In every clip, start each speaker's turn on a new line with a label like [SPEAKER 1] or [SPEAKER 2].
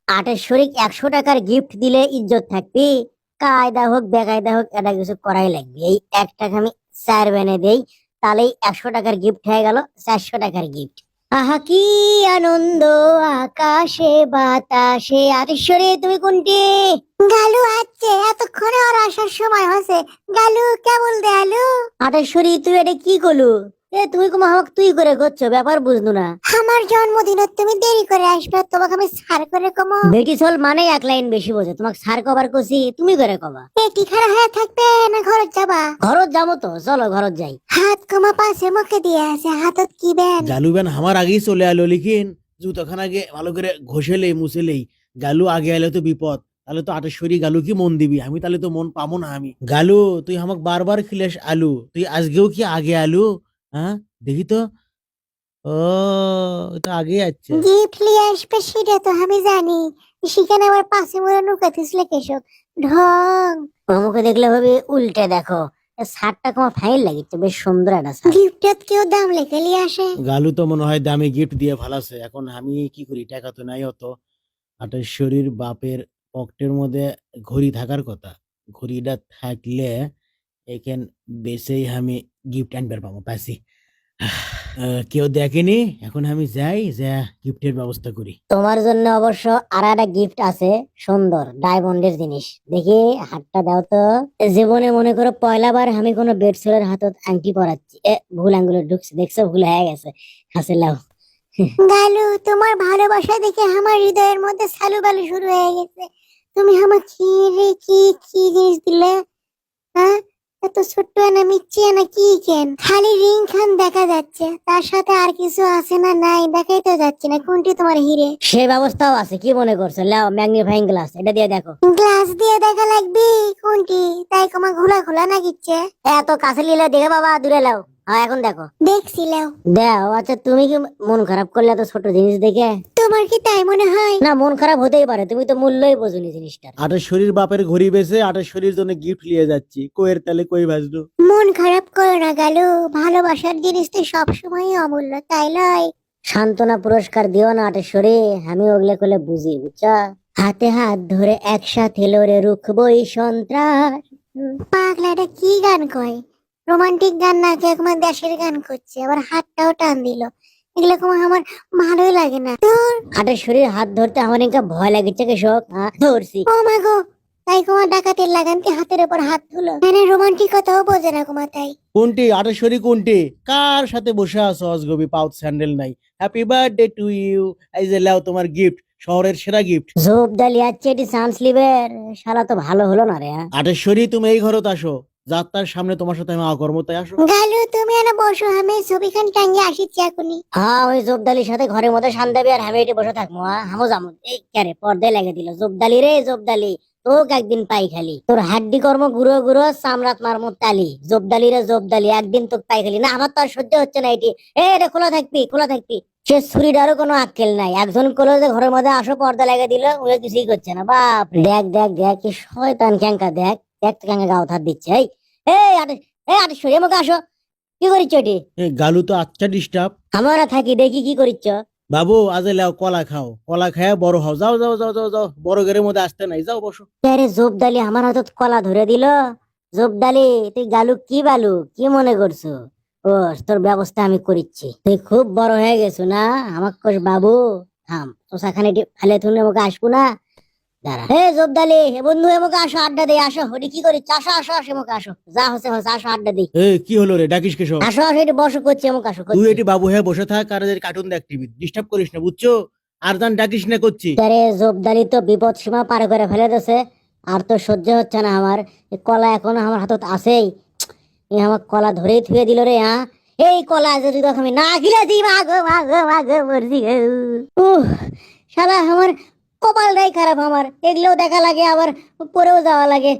[SPEAKER 1] আটেশ্বরিক 100 টাকার গিফট দিলে ইজ্জত থাকবি? কায়দা হোক বেকায়দা হোক এটা কিছু করাই লাগবে। এই 1 টাকা আমি 4 বেনে দেই, তাহলেই 100 টাকার গিফট হয়ে গেল 400 টাকার গিফট। আহা কি আনন্দ আকাশে বাতাসে। আটেশ্বরী তুমি কোনটি? গালু আছে, এতক্ষণে ওর আসার সময় হয়েছে। গালু কেবল দে আলু। আটেশ্বরী তুই এটা কি করলু? তুমি কোমা আমাকে তুই করে করছো, ব্যাপার বুঝলু না। আমার জন্মদিন তুমি দেরি করে আসবে, তোমাকে আমি সার করে কমো। বেটি চল মানে এক লাইন বেশি বোঝে, তোমাকে সার কবার কছি তুমি করে কবা। পেটি খারাপ হয়ে থাকবে না ঘরত যাবা? ঘরত যাবো তো, চলো ঘরত যাই। হাত কমা পাশে মুখে দিয়ে আছে, হাতত কি বেন?
[SPEAKER 2] গালু বেন আমার আগেই চলে আলো, লিখিন জুতোখান আগে ভালো করে ঘষেলেই মুছেলেই। গালু আগে এলে তো বিপদ, তাহলে তো আটেশ্বরী গালু কি মন দিবি, আমি তাহলে তো মন পাবো না। আমি গালু তুই আমাকে বারবার খিলেস আলু, তুই আজকেও কি আগে আলু? হ্যাঁ দেখি তো। ও এটা আগে আছে।
[SPEAKER 1] গিফট নিয়ে আসবে সেটা তো আমি জানি, সেখানে আবার পাশে মোড়া নুকাতিস কেশব ঢং। আমাকে দেখলে হবে উল্টে দেখো, শার্টটা তোমার ফাইল লাগিচ্ছে, বেশ সুন্দর একটা শার্ট। গিফটত কেউ দাম লেখে নিয়ে আসে?
[SPEAKER 2] গালু তো মনে হয় দামি গিফট দিয়ে ভালাছে, এখন আমি কি করি, টাকা তো নাই অত। আটেশ্বরীর বাপের পকেটের মধ্যে ঘড়ি থাকার কথা, ঘড়িটা থাকলে এখান বেসেই আমি গিফট আনবার পাবো পাইছি। কেউ দেখেনি, এখন আমি যাই যা গিফটের ব্যবস্থা করি।
[SPEAKER 1] তোমার জন্য অবশ্য আর একটা গিফট আছে, সুন্দর ডায়মন্ডের জিনিস। দেখি হাতটা দাও তো। জীবনে মনে করো পয়লাবার আমি কোনো বেডসেলের হাতত আংটি পরাচ্ছি। ভুল আঙ্গুলে ঢুকছে, দেখছো ভুল হয়ে গেছে। হাসে লাও। গালু তোমার ভালোবাসা দেখে আমার হৃদয়ের মধ্যে সালু বালু শুরু হয়ে গেছে। তুমি আমার কি রে কি কি জিনিস দিলে? হ্যাঁ এত ছোট্ট না মিচ্ছি না কি কেন? খালি রিং খান দেখা যাচ্ছে, তার সাথে আর কিছু আছে না নাই দেখাই তো যাচ্ছে না। কোনটি তোমার হিরে? সে ব্যবস্থাও আছে, কি মনে করছো? লাও ম্যাগনিফাইং গ্লাস, এটা দিয়ে দেখো। গ্লাস দিয়ে দেখা লাগবে? কোনটি? তাই তোমার ঘোলা খোলা না গিচ্ছে? এত কাছে নিলে দেখে বাবা, দূরে লাও। হ্যাঁ এখন দেখো। দেখছি লাও। দাও। আচ্ছা তুমি কি মন খারাপ করলে এত ছোট জিনিস দেখে? তোমার কি তাই মনে হয়? না মন খারাপ হতেই পারে, তুমি তো মূল্যই বোঝনি জিনিসটার।
[SPEAKER 2] আটেশ্বরীর বাপের ঘড়ি বেচে আটেশ্বরীর জন্য গিফট নিয়ে যাচ্ছি, কোয়ের তালে কই ভাজলো।
[SPEAKER 1] মন খারাপ করো না গালু, ভালোবাসার জিনিস তো সবসময় অমূল্য, তাই লয়? সান্ত্বনা পুরস্কার দিও না আটেশ্বরী, আমি ওগুলো করলে বুঝি, বুঝছা? হাতে হাত ধরে একসাথে লড়ে রুখবই সন্ত্রাস। পাগলাটা কি গান কয়? রোমান্টিক গান না কে তোমার দেশের গান করছে, আবার হাতটাও টান দিল। এগুলো তোমার আমার ভালোই লাগে না। আটেশ্বরীর হাত ধরতে আমার একটা ভয় লাগছে কেশব। ধরছি। ও মা গো, তাই তোমার ডাকাতের লাগানকে হাতের উপর হাত তুলো, মানে রোমান্টিকতাও বোঝে না তোমার তাই।
[SPEAKER 2] কোনটি আটেশ্বরী কোনটি? কার সাথে বসে আছো অজগবি, পাউচ স্যান্ডেল নাই। হ্যাপি বার্থডে টু ইউ, এই যে লাও তোমার গিফট, শহরের সেরা গিফট।
[SPEAKER 1] জোব ডালি আছে এটি চান্স লিবের, শালা তো ভালো হলো না রে।
[SPEAKER 2] আটেশ্বরী তুমি এই ঘরত আসো, যাত্রার সামনে তোমার সাথে আমি অকর্ম, তাই আসো।
[SPEAKER 1] গালু তুমি এনে বসো, আমি ছবিখান টাঙ্গি আসিচ্ছি এখনই। হ্যাঁ ওই জোবদালির সাথে ঘরের মধ্যে শান্তাবি আর আমি এটি বসে থাকবো। হামো জামু এই ক্যারে পর্দায় লাগিয়ে দিল। জোবদালি রে জোবদালি, তোকে একদিন পাই খালি, তোর হাড্ডি কর্ম গুঁড়ো গুঁড়ো চামড়াত মারমু তালি। জোবদালি রে জোবদালি, একদিন তোকে পাই খালি না। আমার তো আর সহ্য হচ্ছে না এটি। এটা খোলা থাকবি খোলা থাকবি। সে ছুরিটারও কোনো আক্কেল নাই, একজন কলো যে ঘরের মধ্যে আসো পর্দা লাগিয়ে দিল, ও কিছুই করছে না। বাপ দেখ দেখ দেখ কি শয়তান ক্যাঙ্কা, দেখ দেখ ক্যাঙ্কা গাও থার দিচ্ছে। এই এই আটে এই আটেশ্বরী আমাকে আসো, কি করিচ্ছ এটি?
[SPEAKER 2] গালু তো আচ্ছা ডিস্টার্ব।
[SPEAKER 1] আমরা থাকি দেখি কি করিচ্ছ।
[SPEAKER 2] বাবু আজ লাও কলা খাও, কলা খায় বড় হও, যাও যাও যাও যাও যাও, বড় ঘরের মধ্যে আসতে নাই, যাও বসো।
[SPEAKER 1] আরে জোবদালি আমার হাতত কলা ধরে দিল। জোবদালি তুই গালু কি বালু কি মনে করছো? ও তোর ব্যবস্থা আমি করিচ্ছি, তুই খুব বড় হয়ে গেছো না আমাকে কোষ বাবু। থাম তো সেখানে ফেলে তুলে আমাকে আসবো না। দাঁড়া হে জোবদালি, হে বন্ধু আমাকে আসো আড্ডা দে। আসো ওটি কি করিচ্ছ? আসো আসো আসো আমাকে আসো, যা হচ্ছে হচ্ছে, আসো আড্ডা দিই।
[SPEAKER 2] কি হলো রে, ডাকিস কেসব?
[SPEAKER 1] আসো আসো এটি বসো করছি আমাকে আসো।
[SPEAKER 2] তুই এটি বাবু হয়ে বসে থাক আর কার্টুন দেখ, টিভি ডিস্টার্ব করিস না, বুঝছো? আর জান ডাকিস না করছি।
[SPEAKER 1] আরে জোবদালি তো বিপদ সীমা পার করে ফেলে দিয়েছে, আর তো সহ্য হচ্ছে না আমার। এই কলা এখনো আমার হাতত আছেই, এই আমার কলা ধরেই থুয়ে দিল রে। এই কলা যদি তখন আমি না গিলেছি, মাগো মাগো মাগো মরছি গো। শালা আমার কপালটাই খারাপ, আমার এগুলোও দেখা লাগে আবার পরেও যাওয়া লাগে।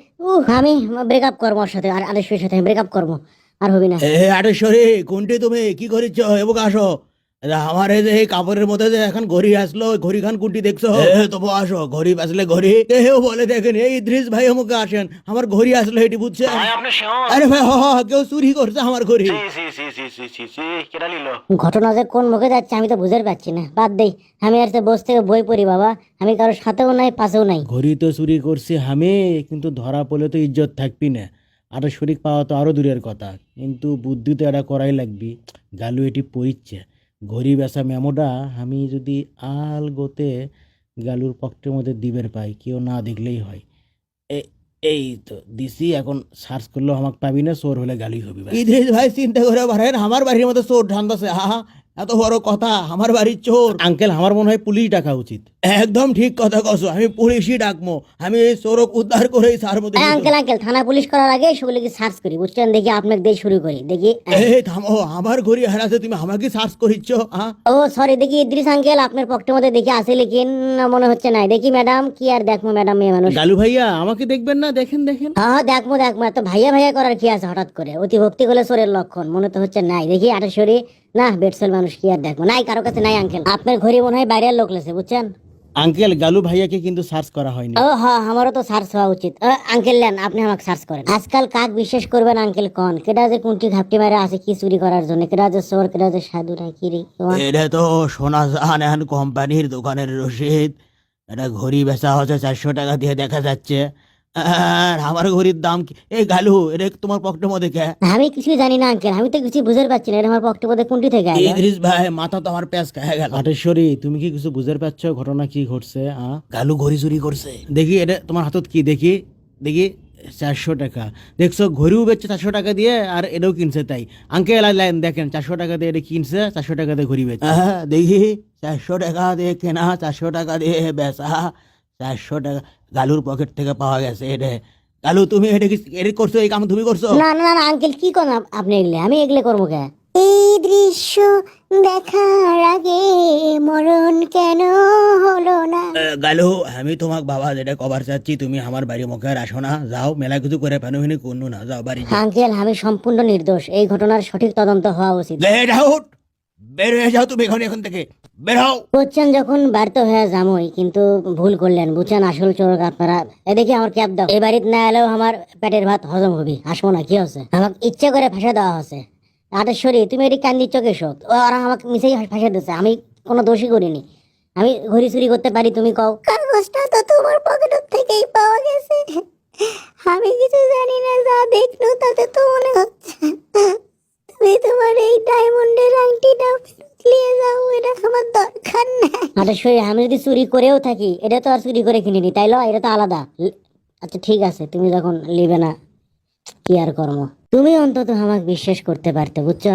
[SPEAKER 1] আমি ব্রেকআপ করবো ওর সাথে, আর আরেশের সাথে ব্রেকআপ করবো, আর হবি না।
[SPEAKER 2] আটেশ্বরী কোনটি তুমি কি করিচ্ছ, এবুকে আসো। আমার এই যে এই কাপড়ের মধ্যে যে এখন ঘড়ি আসলো, ওই ঘড়ি খান কুটি দেখছো? তবু আসো, ঘড়ি আসলে ঘড়ি কেউ বলে দেখেন এই ইদ্রিস ভাই আমাকে আসেন, আমার ঘড়ি আসলো এটি বুঝছেন?
[SPEAKER 3] ভাই আপনি শিওর?
[SPEAKER 2] আরে ভাই কেউ চুরি করছে আমার ঘড়ি।
[SPEAKER 3] সি সি সি সি সি সি সি কেডা নিল?
[SPEAKER 1] ঘটনা যে কোন মুখে যাচ্ছে আমি তো বুঝতে পারছি না, বাদ দেই। আমি আর বসে থেকে বই পড়ি বাবা, আমি কারোর সাথেও নাই পাশেও নাই।
[SPEAKER 2] ঘড়ি তো চুরি করছি আমি, কিন্তু ধরা পড়লে তো ইজ্জত থাকবি না, আর শরিক পাওয়া তো আরো দূরের কথা, কিন্তু বুদ্ধি তো এটা করাই লাগবি। গালু এটি পড়িচ্ছে ঘড়ি বেচা মেমোটা, আমি যদি আল গোতে গালুর পকেটের মধ্যে দিবের পাই, কেউ না দেখলেই হয়। এই তো দিছি, এখন সার্চ করলেও আমাকে পাবি না, চোর হলে গালি হবি। ইদ্রিস ভাই চিন্তা করে পারেন, আমার বাড়ির মধ্যে চোর ঢান্দাছে, হা এত বড় কথা, আমার বাড়ির চোর। আঙ্কেল আমার মনে হয় পুলিশ ডাকা উচিত। একদম ঠিক কথা কছো, আমি পুলিশই ডাকবো, আমি এই চোরক উদ্ধার করেই ছাড়বো।
[SPEAKER 1] আঙ্কেল আঙ্কেল, থানা পুলিশ করার আগে সেগুলোকে সার্চ করি বুঝছেন, দেখি আপনাকে দিয়ে শুরু করি দেখি।
[SPEAKER 2] এই থামো, আমার ঘড়ি হারাছে, তুমি আমাকে সার্চ করিচ্ছ?
[SPEAKER 1] ও সরি, দেখি ইদ্রিস আঙ্কেল আপনার পকেটের মধ্যে দেখি আছে, লেকিন মনে হচ্ছে নাই। দেখি ম্যাডাম, কি আর দেখবো ম্যাডাম, মেয়ে মানুষ।
[SPEAKER 2] গালু ভাইয়া আমাকে দেখবেন না, দেখেন দেখেন।
[SPEAKER 1] হ্যাঁ দেখবো দেখবো, এত ভাইয়া ভাইয়া করার কি আছে হঠাৎ করে? অতি ভক্তি করলে চোরের লক্ষণ মনে তো হচ্ছে নাই। দেখি আটেশ্বরী, না বেটসেল মানুষ, কি আর দেখবো, নাই কারো কাছে নাই আঙ্কেল। আপনার ঘড়ি মনে হয় বাইরের লোক লেছে বুঝছেন।
[SPEAKER 2] আঙ্কেল গালু ভাইয়াকে কিন্তু সার্চ করা হয়নি।
[SPEAKER 1] ও হ্যাঁ, আমারও তো সার্চ হওয়া উচিত। আঙ্কেল নেন, আপনি আমাকে সার্চ করেন। আজকাল কাক বিশ্বাস করবেন আঙ্কেল কন? কেটা যে কুন্টি ঘাপটি মারে আছে কি চুরি করার জন্য, কেটা যে চোর, কেটা যে সাধু না কি রে।
[SPEAKER 2] এটা তো সোনা জাহান কোম্পানির দোকানের রসিদ, এটা ঘড়ি বেচা হচ্ছে 400 টাকা দিয়ে দেখা যাচ্ছে। আর আমার ঘড়ির দাম কি? এই গালু, এটা তোমার পকেটের মধ্যে কে?
[SPEAKER 1] আমি কিছুই জানি না আঙ্কেল, আমি তো কিছু বুঝতে পারছি না, এটা আমার পকেটের মধ্যে কুন্টি থেকে আইলো?
[SPEAKER 2] ইদ্রিস ভাই মাথা তো আমার প্যাঁচ খেয়ে গেল। আটেশ্বরী, তুমি কি কিছু বুঝতে পারছো ঘটনা কি ঘটছে? গালু ঘড়ি চুরি করছে। দেখি এটা তোমার হাতত কি, দেখি দেখি 400 টাকা। দেখছো ঘড়িও বেচছে 400 টাকা দিয়ে, আর এটাও কিনছে তাই। আঙ্কেল লাইন দেখেন, 400 টাকা দিয়ে এটা কিনছে, 400 টাকা দিয়ে ঘড়ি বেচছে। দেখি 400 টাকা দিয়ে কেনা, 400 টাকা দিয়ে বেচা, 400 টাকা গালুর পকেট থেকে পাওয়া গেছে। এটা গালু তুমি এটা কি এটা করছো? এই কাম তুমি করছো?
[SPEAKER 1] না না না আঙ্কেল, কি কোন আপনি এগলে? আমি এগলে করবো কে? এই দৃশ্য দেখার আগে মরণ কেন হলো না?
[SPEAKER 2] গালু, আমি তোমাক বাবা যেটা কবার চাচ্ছি, তুমি আমার বাড়ি মুখে আর আসো না, যাও, মেলা কিছু করে ফেনুহিনি কোনো না, যাও বাড়ি যাও।
[SPEAKER 1] আঙ্কেল আমি সম্পূর্ণ নির্দোষ, এই ঘটনার সঠিক তদন্ত হওয়া উচিত।
[SPEAKER 2] গেট আউট, বের হয়ে যাও তুমি এখন থেকে, বের হও।
[SPEAKER 1] বুঝছেন, যখন ব্যর্থ হয়ে যামই, কিন্তু ভুল করলেন বুঝছেন, আসল চোর আপনারা। এদিকে আমার ক্যাব দাও, এই বাড়িতে না এলেও আমার পেটের ভাত হজম হবি, আসবো না, কি হচ্ছে? আমাকে ইচ্ছে করে ফাঁসা দেওয়া হচ্ছে। আটেশ্বরী, তুমি এটি কান্দিচ্ছ কেসো? ওরা আমাকে মিশেই ফাঁসা দিচ্ছে, আমি কোনো দোষই করিনি। আমি ঘড়ি চুরি করতে পারি, তুমি কও? কাগজটা তো তোমার পকেটের থেকেই পাওয়া গেছে, আমি কিছু জানি না, যা দেখলো তাতে তো মনে হচ্ছে। তুমি তোমার এই ডায়মন্ডের আংটিটা ফেরত নিয়ে যাও, এটা আমার দরকার নেই। আটেশ্বরী, আমি যদি চুরি করেও থাকি, এটা তো আর চুরি করে কিনিনি, তাই লো, এটা তো আলাদা। আচ্ছা ঠিক আছে, তুমি যখন লিবে না, কি আর কর্ম। তুমি অন্তত আমাকে বিশ্বাস করতে পারতে বুঝছো।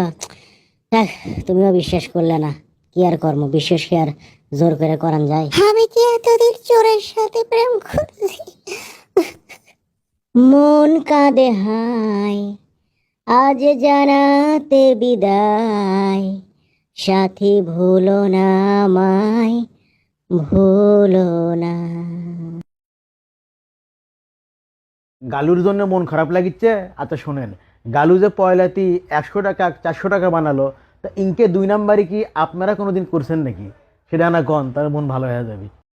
[SPEAKER 1] তুমিও বিশ্বাস করলে না, কি আর কর্ম, বিশ্বাস কি আর জোর করে করান যায়? আমি কি এতদিন চোরের সাথে প্রেম করছি? মন কাঁদে হায়, আজ জানাতে বিদায়, সাথী ভুলো না আমায়, ভুলো না।
[SPEAKER 2] গালুর জন্য মন খারাপ লাগিচ্ছে। আচ্ছা শোনেন, গালু যে পয়লাতি 100 টাকা 400 টাকা বানালো, তা ইনকে 2 নাম্বারই কি আপনারা কোনোদিন করছেন নাকি? সেটা না কন, তার মন ভালো হয়ে যাবে।